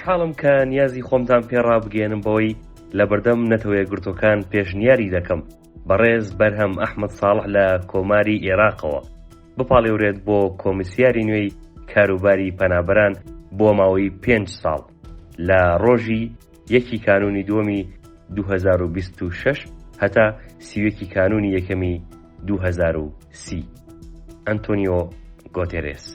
خۆشحاڵم کە نیازی خۆمتان پێڕا بگەێنم بەوەی لە بەردەم نەتەوە یەکگرتوەکان پێشنیاری دەکەم بەڕێز بەرهەم ئەحمەد ساڵح لە کۆماری عێراقەوە بپاڵێورێت بۆ کۆمیسیاری نوێی کاروباری پەنابەران بۆ ماوەی 5 ساڵ لە ڕۆژی 1 کانونی دووەمی 2026 هەتا 31 کانونی یەکەمی 2030. ئەنتۆنیۆ گۆتێرێس.